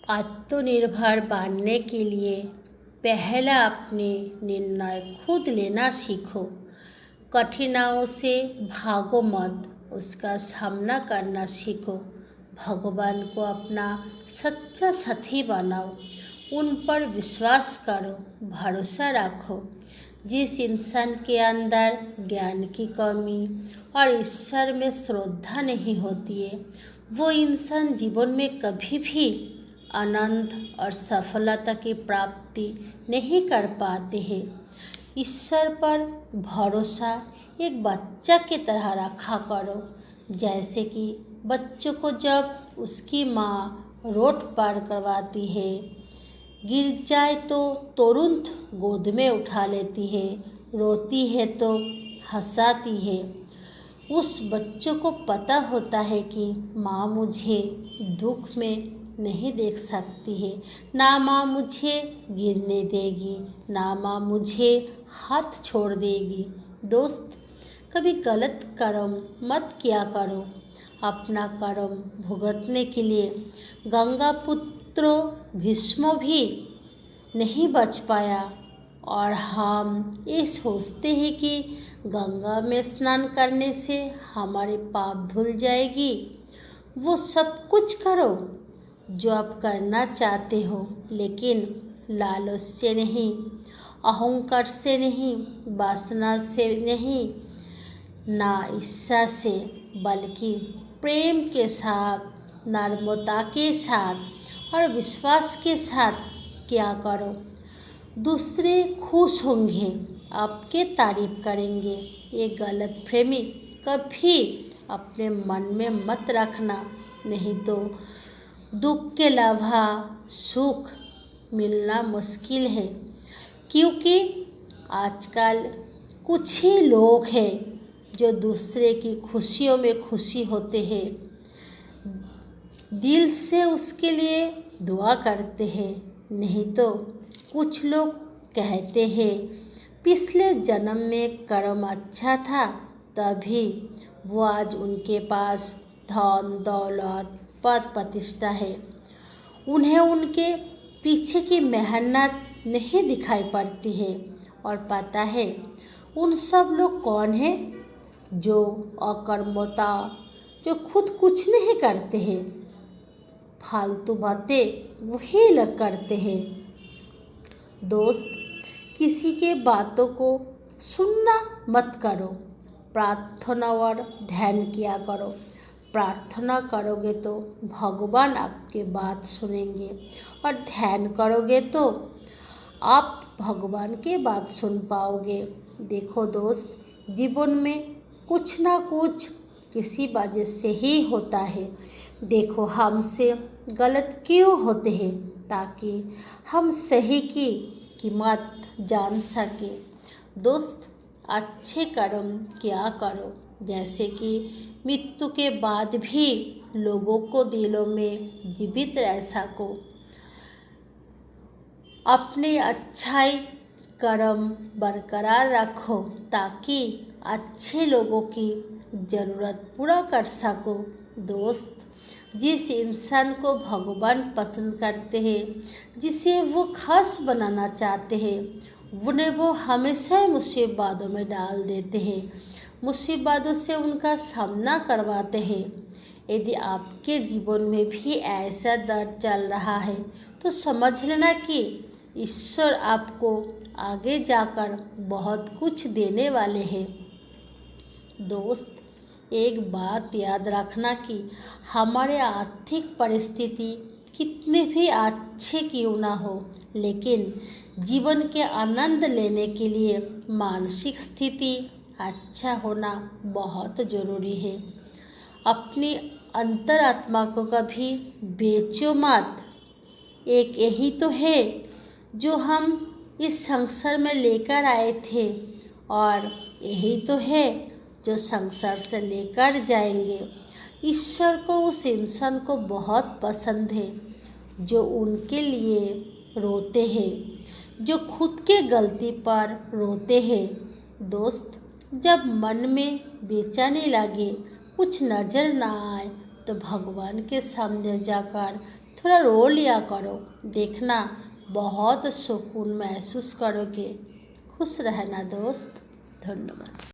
आत्मनिर्भर बनने के लिए पहला अपने निर्णय खुद लेना सीखो। कठिनाइयों से भागो मत, उसका सामना करना सीखो। भगवान को अपना सच्चा साथी बनाओ, उन पर विश्वास करो, भरोसा रखो। जिस इंसान के अंदर ज्ञान की कमी और ईश्वर में श्रद्धा नहीं होती है, वो इंसान जीवन में कभी भी आनंद और सफलता की प्राप्ति नहीं कर पाते हैं। ईश्वर पर भरोसा एक बच्चा की तरह रखा करो, जैसे कि बच्चों को जब उसकी माँ रोड पार करवाती है, गिर जाए तो तुरंत गोद में उठा लेती है, रोती है तो हंसाती है। उस बच्चों को पता होता है कि माँ मुझे दुख में नहीं देख सकती है, ना माँ मुझे गिरने देगी, ना माँ मुझे हाथ छोड़ देगी। दोस्त, कभी गलत कर्म मत किया करो। अपना कर्म भुगतने के लिए गंगा पुत्र भीष्म भी नहीं बच पाया, और हम ये सोचते हैं कि गंगा में स्नान करने से हमारे पाप धुल जाएगी। वो सब कुछ करो जो आप करना चाहते हो, लेकिन लालच से नहीं, अहंकार से नहीं, वासना से नहीं, ना ईर्ष्या से, बल्कि प्रेम के साथ, नम्रता के साथ और विश्वास के साथ क्या करो। दूसरे खुश होंगे, आपके तारीफ करेंगे। ये गलतफहमी कभी अपने मन में मत रखना, नहीं तो दुख के अलावा सुख मिलना मुश्किल है। क्योंकि आजकल कुछ ही लोग हैं जो दूसरे की खुशियों में खुशी होते हैं, दिल से उसके लिए दुआ करते हैं। नहीं तो कुछ लोग कहते हैं पिछले जन्म में कर्म अच्छा था, तभी वो आज उनके पास धन दौलत पद प्रतिष्ठा है। उन्हें उनके पीछे की मेहनत नहीं दिखाई पड़ती है। और पता है उन सब लोग कौन हैं? जो अकर्मता, जो खुद कुछ नहीं करते हैं, फालतू बातें वही लोग करते हैं। दोस्त, किसी के बातों को सुनना मत करो, प्रार्थना और ध्यान किया करो। प्रार्थना करोगे तो भगवान आपके बात सुनेंगे, और ध्यान करोगे तो आप भगवान की बात सुन पाओगे। देखो दोस्त, जीवन में कुछ ना कुछ किसी वजह से ही होता है। देखो हमसे गलत क्यों होते हैं, ताकि हम सही की कीमत जान सके। दोस्त, अच्छे कर्म क्या करो, जैसे कि मृत्यु के बाद भी लोगों को दिलों में जीवित रह सको। अपने अच्छाई कर्म बरकरार रखो, ताकि अच्छे लोगों की ज़रूरत पूरा कर सको। दोस्त, जिस इंसान को भगवान पसंद करते हैं, जिसे वो खास बनाना चाहते हैं, उन्हें वो हमेशा मुसीबतों में डाल देते हैं, मुसीबतों से उनका सामना करवाते हैं। यदि आपके जीवन में भी ऐसा दर्द चल रहा है, तो समझ लेना कि ईश्वर आपको आगे जाकर बहुत कुछ देने वाले हैं। दोस्त, एक बात याद रखना कि हमारे आर्थिक परिस्थिति कितने भी अच्छे क्यों ना हो, लेकिन जीवन के आनंद लेने के लिए मानसिक स्थिति अच्छा होना बहुत ज़रूरी है। अपनी अंतरात्मा को कभी बेचो मत। एक यही तो है जो हम इस संसार में लेकर आए थे, और यही तो है जो संसार से लेकर जाएंगे। ईश्वर को उस इंसान को बहुत पसंद है जो उनके लिए रोते हैं, जो खुद के गलती पर रोते हैं। दोस्त, जब मन में बेचैनी लगे, कुछ नज़र ना आए, तो भगवान के सामने जाकर थोड़ा रो लिया करो, देखना बहुत सुकून महसूस करोगे। खुश रहना दोस्त। धन्यवाद।